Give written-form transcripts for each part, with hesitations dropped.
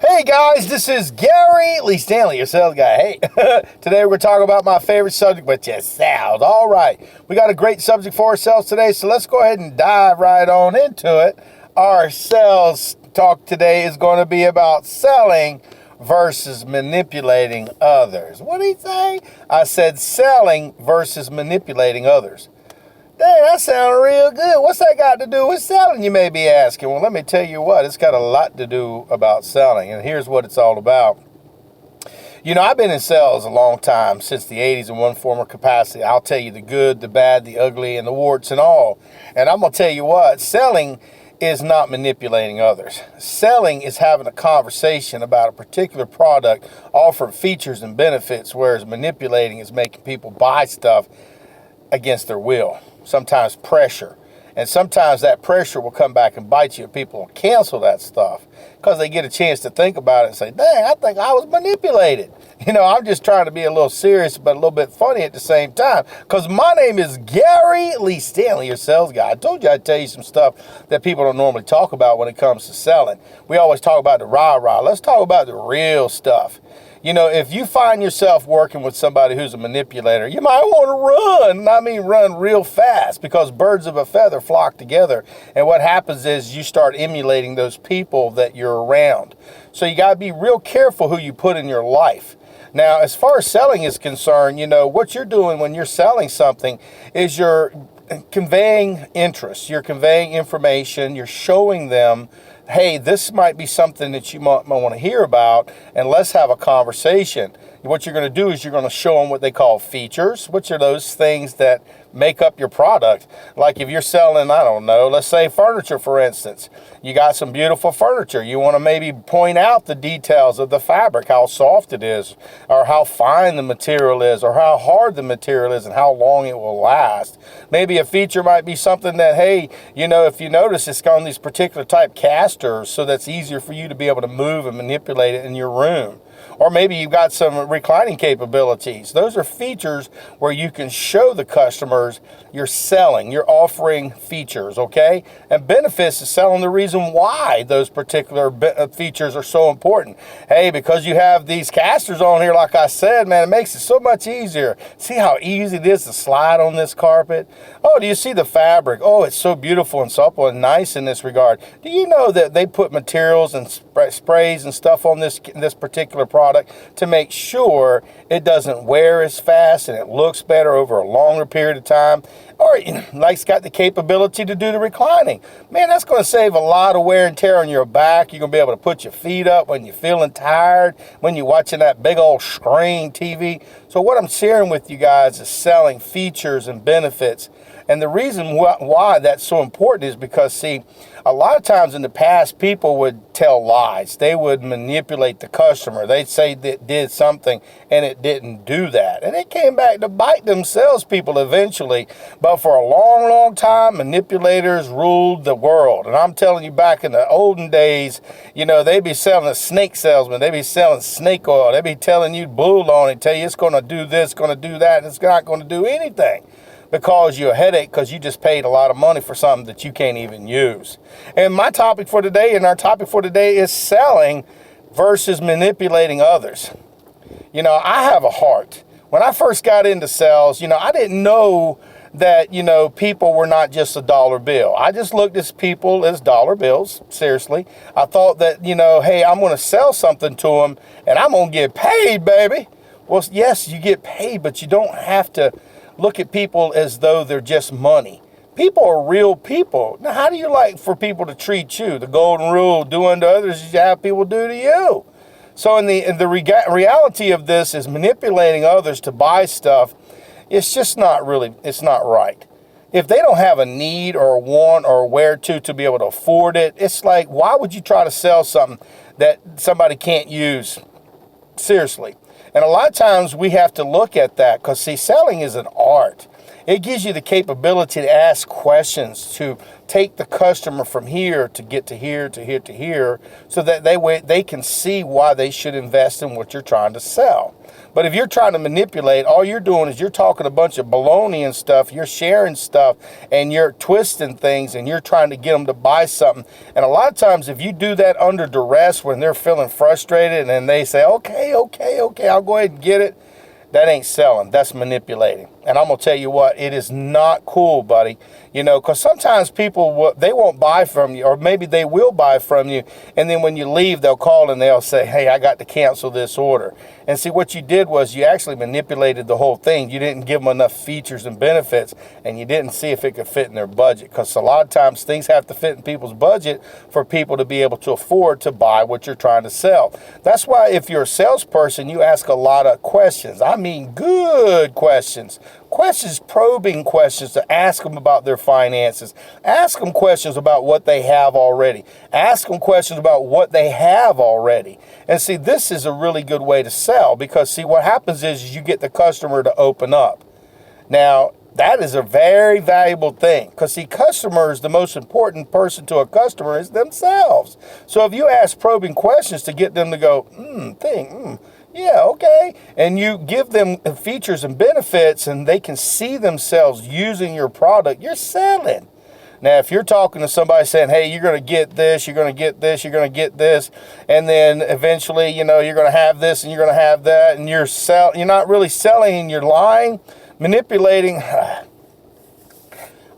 Hey guys, this is Gary Lee Stanley, your sales guy. Hey, today we're going to talk about my favorite subject, which is sales. All right, we got a great subject for ourselves today, so let's go ahead and dive right on into it. Our sales talk today is going to be about selling versus manipulating others. What did he say? I said selling versus manipulating others. Dang, that sounded real good. What's that got to do with selling, you may be asking? Well, let me tell you what, it's got a lot to do about selling, and here's what it's all about. You know, I've been in sales a long time, since the 80s in one form or capacity. I'll tell you the good, the bad, the ugly, and the warts and all. And I'm going to tell you what, selling is not manipulating others. Selling is having a conversation about a particular product, offering features and benefits, whereas manipulating is making people buy stuff against their will. Sometimes pressure. And sometimes that pressure will come back and bite you, and people will cancel that stuff because they get a chance to think about it and say, dang, I think I was manipulated. You know, I'm just trying to be a little serious but a little bit funny at the same time, because my name is Gary Lee Stanley, your sales guy. I told you I'd tell you some stuff that people don't normally talk about when it comes to selling. We always talk about the rah-rah. Let's talk about the real stuff. You know, if you find yourself working with somebody who's a manipulator, you might want to run. I mean, run real fast, because birds of a feather flock together. And what happens is you start emulating those people that you're around. So you got to be real careful who you put in your life. Now, as far as selling is concerned, you know, what you're doing when you're selling something is you're conveying interest, you're conveying information, you're showing them, hey, this might be something that you might want to hear about, and let's have a conversation. What you're going to do is you're going to show them what they call features, which are those things that make up your product. Like if you're selling, I don't know, let's say furniture, for instance. You got some beautiful furniture. You want to maybe point out the details of the fabric, how soft it is, or how fine the material is, or how hard the material is, and how long it will last. Maybe a feature might be something that, hey, you know, if you notice, it's got these particular type casters, so that's easier for you to be able to move and manipulate it in your room. Or maybe you've got some reclining capabilities. Those are features where you can show the customers you're selling, you're offering features, okay? And benefits is selling the reason why those particular features are so important. Hey, because you have these casters on here, like I said, man, it makes it so much easier. See how easy it is to slide on this carpet? Oh, do you see the fabric? Oh, it's so beautiful and supple and nice in this regard. Do you know that they put materials and sprays and stuff on this particular product to make sure it doesn't wear as fast and it looks better over a longer period of time? Or like it's got the capability to do the reclining. Man, that's going to save a lot of wear and tear on your back. You're going to be able to put your feet up when you're feeling tired, when you're watching that big old screen TV. So what I'm sharing with you guys is selling features and benefits. And the reason why that's so important is because, see, a lot of times in the past, people would tell lies. They would manipulate the customer. They'd say that did something and it didn't do that. And it came back to bite them salespeople eventually. But for a long, long time, manipulators ruled the world. And I'm telling you, back in the olden days, you know, they'd be selling a snake salesman. They'd be selling snake oil. They'd be telling you bull on it, tell you it's going to do this, going to do that, and it's not going to do anything. Because you a headache, because you just paid a lot of money for something that you can't even use. And my topic for today, and our topic for today, is selling versus manipulating others. You know, I have a heart. When I first got into sales, you know, I didn't know that, you know, people were not just a dollar bill. I just looked at people as dollar bills, seriously. I thought that, you know, hey, I'm going to sell something to them, and I'm going to get paid, baby. Well, yes, you get paid, but you don't have to look at people as though they're just money. People are real people. Now, how do you like for people to treat you? The golden rule, do unto others as you have people do to you. So in the reality of this is manipulating others to buy stuff. It's just not really, it's not right. If they don't have a need or a want or where to be able to afford it, it's like, why would you try to sell something that somebody can't use? Seriously. And a lot of times we have to look at that, because, see, selling is an art. It gives you the capability to ask questions, to take the customer from here to get to here, to here, to here, so that they can see why they should invest in what you're trying to sell. But if you're trying to manipulate, all you're doing is you're talking a bunch of baloney and stuff. You're sharing stuff and you're twisting things and you're trying to get them to buy something. And a lot of times if you do that under duress when they're feeling frustrated and then they say, okay, I'll go ahead and get it. That ain't selling. That's manipulating. And I'm going to tell you what, it is not cool, buddy. Because sometimes people, they won't buy from you, or maybe they will buy from you. And then when you leave, they'll call and they'll say, hey, I got to cancel this order. And see, what you did was you actually manipulated the whole thing. You didn't give them enough features and benefits, and you didn't see if it could fit in their budget. Because a lot of times things have to fit in people's budget for people to be able to afford to buy what you're trying to sell. That's why if you're a salesperson, you ask a lot of questions. I mean, good questions. Probing questions to ask them about their finances. Ask them questions about what they have already. Ask them questions about what they have already. And see, this is a really good way to sell because, see, what happens is you get the customer to open up. Now, that is a very valuable thing because, see, customers, the most important person to a customer is themselves. So if you ask probing questions to get them to go, yeah, okay. And you give them features and benefits and they can see themselves using your product, you're selling. Now, if you're talking to somebody saying, hey, you're going to get this, you're going to get this, you're going to get this, and then eventually, you're going to have this and you're going to have that, and you're not really selling and you're lying, manipulating.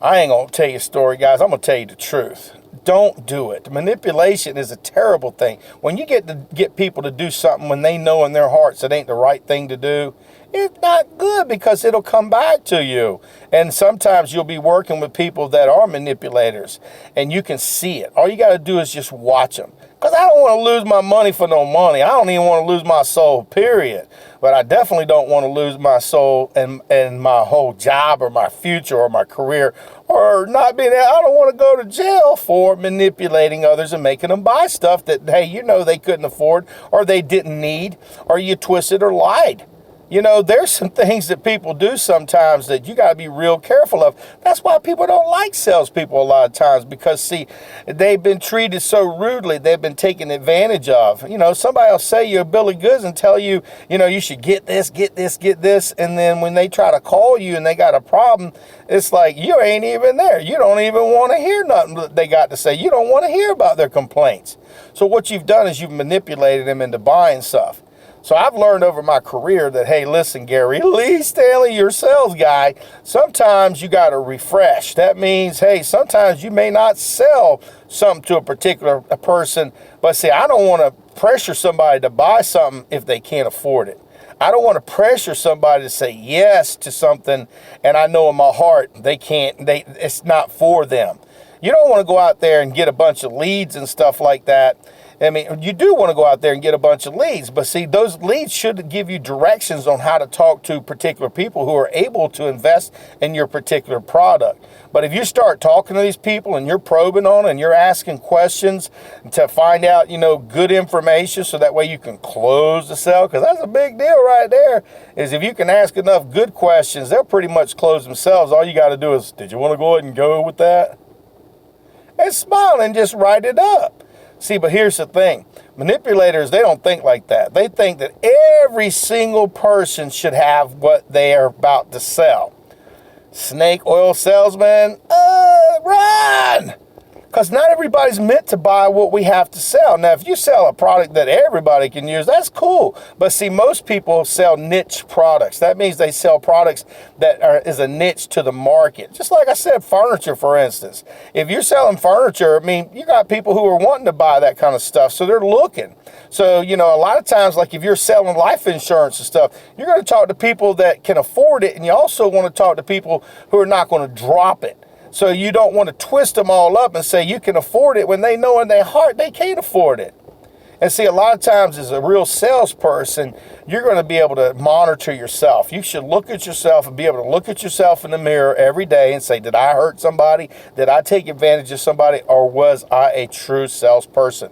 I ain't going to tell you a story, guys. I'm going to tell you the truth. Don't do it. Manipulation is a terrible thing. When you get people to do something when they know in their hearts it ain't the right thing to do, it's not good because it'll come back to you. And sometimes you'll be working with people that are manipulators and you can see it. All you got to do is just watch them. Because I don't want to lose my money for no money. I don't even want to lose my soul, period. But I definitely don't want to lose my soul and my whole job or my future or my career or not being, I don't want to go to jail for manipulating others and making them buy stuff that, hey, they couldn't afford or they didn't need or you twisted or lied. There's some things that people do sometimes that you got to be real careful of. That's why people don't like salespeople a lot of times because, see, they've been treated so rudely. They've been taken advantage of. Somebody will say you're a bill of goods and tell you, you should get this, get this, get this. And then when they try to call you and they got a problem, it's like you ain't even there. You don't even want to hear nothing that they got to say. You don't want to hear about their complaints. So what you've done is you've manipulated them into buying stuff. So I've learned over my career that, hey, listen, Gary Lee Stanley, your sales guy, sometimes you got to refresh. That means, hey, sometimes you may not sell something to a particular person, but see, I don't want to pressure somebody to buy something if they can't afford it. I don't want to pressure somebody to say yes to something, and I know in my heart it's not for them. You don't want to go out there and get a bunch of leads and stuff like that. I mean, you do want to go out there and get a bunch of leads, but see, those leads should give you directions on how to talk to particular people who are able to invest in your particular product. But if you start talking to these people and you're probing on and you're asking questions to find out, good information so that way you can close the sale, because that's a big deal right there, is if you can ask enough good questions, they'll pretty much close themselves. All you got to do is, did you want to go ahead and go with that? And smile and just write it up. See, but here's the thing. Manipulators, they don't think like that. They think that every single person should have what they are about to sell. Snake oil salesman, run! Because not everybody's meant to buy what we have to sell. Now, if you sell a product that everybody can use, that's cool. But see, most people sell niche products. That means they sell products that is a niche to the market. Just like I said, furniture, for instance. If you're selling furniture, you got people who are wanting to buy that kind of stuff, so they're looking. So, a lot of times, like if you're selling life insurance and stuff, you're going to talk to people that can afford it, and you also want to talk to people who are not going to drop it. So you don't want to twist them all up and say you can afford it when they know in their heart they can't afford it. And see, a lot of times as a real salesperson, you're going to be able to monitor yourself. You should look at yourself and be able to look at yourself in the mirror every day and say, did I hurt somebody? Did I take advantage of somebody? Or was I a true salesperson?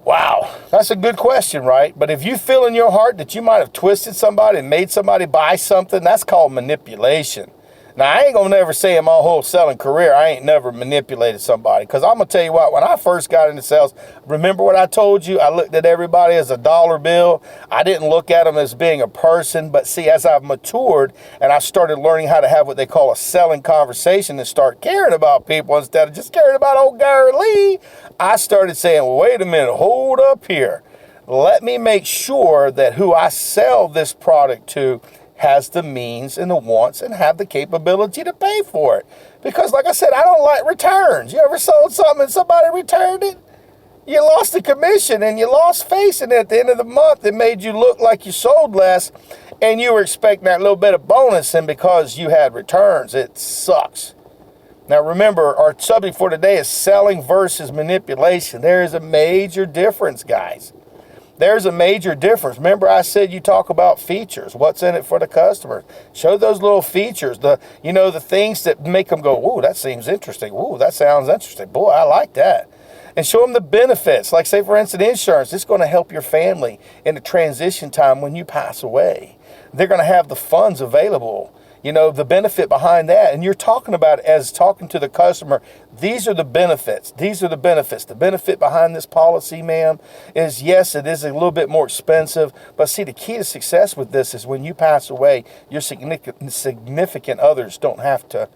Wow, that's a good question, right? But if you feel in your heart that you might have twisted somebody and made somebody buy something, that's called manipulation. Now, I ain't going to never say in my whole selling career, I ain't never manipulated somebody. Because I'm going to tell you what, when I first got into sales, remember what I told you? I looked at everybody as a dollar bill. I didn't look at them as being a person. But see, as I've matured and I started learning how to have what they call a selling conversation and start caring about people instead of just caring about old Gary Lee, I started saying, well, wait a minute, hold up here. Let me make sure that who I sell this product to has the means and the wants and have the capability to pay for it. Because like I said, I don't like returns. You ever sold something and somebody returned it? You lost the commission and you lost face, and at the end of the month it made you look like you sold less and you were expecting that little bit of bonus, and because you had returns, it sucks. Now remember, our subject for today is selling versus manipulation. There is a major difference, guys. There's a major difference. Remember I said you talk about features. What's in it for the customer? Show those little features, the things that make them go, ooh, that seems interesting. Ooh, that sounds interesting. Boy, I like that. And show them the benefits. Like say, for instance, insurance. It's going to help your family in the transition time when you pass away. They're going to have the funds available. The benefit behind that. And you're talking about it as talking to the customer. These are the benefits. These are the benefits. The benefit behind this policy, ma'am, is yes, it is a little bit more expensive. But see, the key to success with this is when you pass away, your significant others don't have to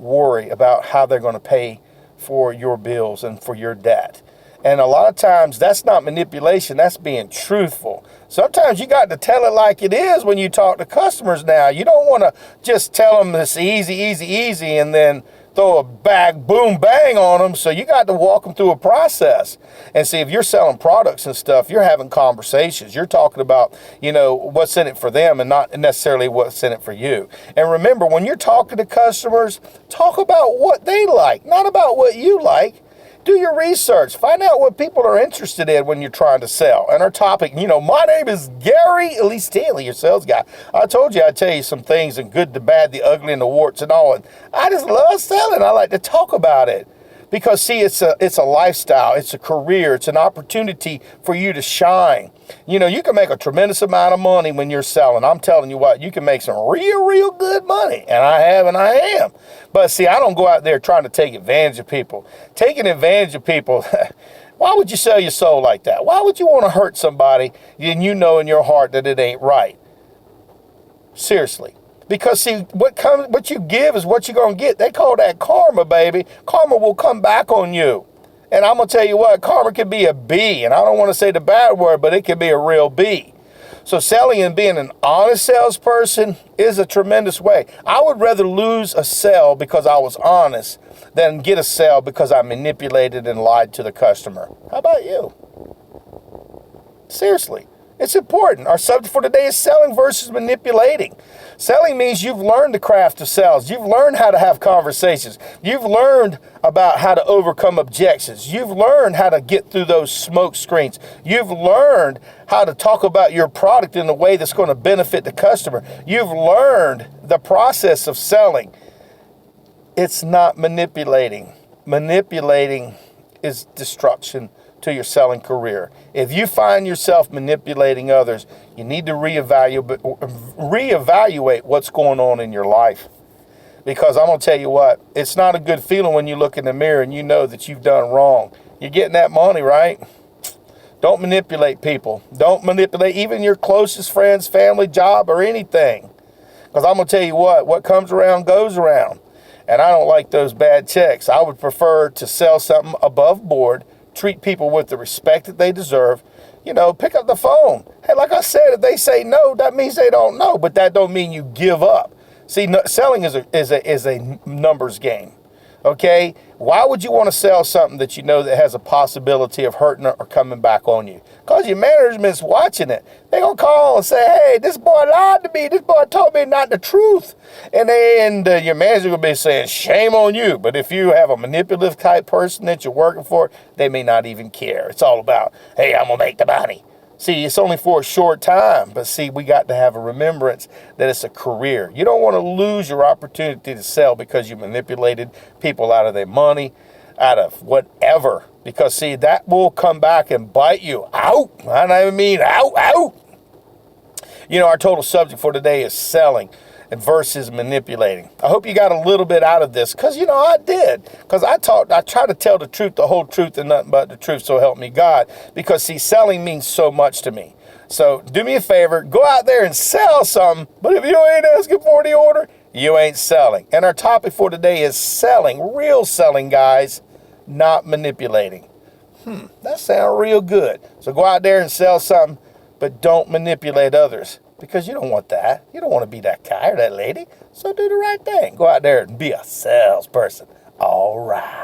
worry about how they're going to pay for your bills and for your debt. And a lot of times that's not manipulation, that's being truthful. Sometimes you got to tell it like it is when you talk to customers now. You don't want to just tell them this easy, and then throw a boom, bang on them. So you got to walk them through a process. And see, if you're selling products and stuff, you're having conversations. You're talking about, what's in it for them and not necessarily what's in it for you. And remember, when you're talking to customers, talk about what they like, not about what you like. Do your research. Find out what people are interested in when you're trying to sell. And our topic, my name is Gary Lee Stanley, your sales guy. I told you I'd tell you some things, the good, the bad, the ugly, and the warts and all. And I just love selling. I like to talk about it. Because see, it's a lifestyle, it's a career, it's an opportunity for you to shine. You can make a tremendous amount of money when you're selling. I'm telling you what, you can make some real good money. And I have and I am. But see, I don't go out there trying to take advantage of people. Taking advantage of people, why would you sell your soul like that? Why would you want to hurt somebody and you know in your heart that it ain't right? Seriously. Because see, what you give is what you're going to get. They call that karma, baby. Karma will come back on you. And I'm going to tell you what, karma can be a B. And I don't want to say the bad word, but it can be a real B. So selling and being an honest salesperson is a tremendous way. I would rather lose a sale because I was honest than get a sale because I manipulated and lied to the customer. How about you? Seriously. It's important. Our subject for today is selling versus manipulating. Selling means you've learned the craft of sales. You've learned how to have conversations. You've learned about how to overcome objections. You've learned how to get through those smoke screens. You've learned how to talk about your product in a way that's going to benefit the customer. You've learned the process of selling. It's not manipulating. Manipulating is destruction to your selling career. If you find yourself manipulating others, you need to reevaluate what's going on in your life. Because I'm going to tell you what, it's not a good feeling when you look in the mirror and you know that you've done wrong. You're getting that money, right? Don't manipulate people. Don't manipulate even your closest friends, family, job, or anything. Because I'm going to tell you what comes around goes around. And I don't like those bad checks. I would prefer to sell something above board, treat people with the respect that they deserve. Pick up the phone. Hey, like I said, if they say no, that means they don't know, but that don't mean you give up. See, selling is a numbers game. Okay? Why would you want to sell something that you know that has a possibility of hurting or coming back on you? Because your management's watching it. They're going to call and say, hey, this boy lied to me. This boy told me not the truth. And your manager will be saying, shame on you. But if you have a manipulative type person that you're working for, they may not even care. It's all about, hey, I'm going to make the money. See, it's only for a short time, but see, we got to have a remembrance that it's a career. You don't want to lose your opportunity to sell because you manipulated people out of their money, out of whatever. Because see, that will come back and bite you out. I mean, out. Our total subject for today is selling. and versus manipulating. I hope you got a little bit out of this, because, I did. Because I try to tell the truth, the whole truth, and nothing but the truth, so help me God. Because, see, selling means so much to me. So do me a favor, go out there and sell something, but if you ain't asking for the order, you ain't selling. And our topic for today is selling, real selling, guys, not manipulating. That sounds real good. So go out there and sell something, but don't manipulate others, because you don't want that. You don't want to be that guy or that lady. So do the right thing. Go out there and be a salesperson. All right.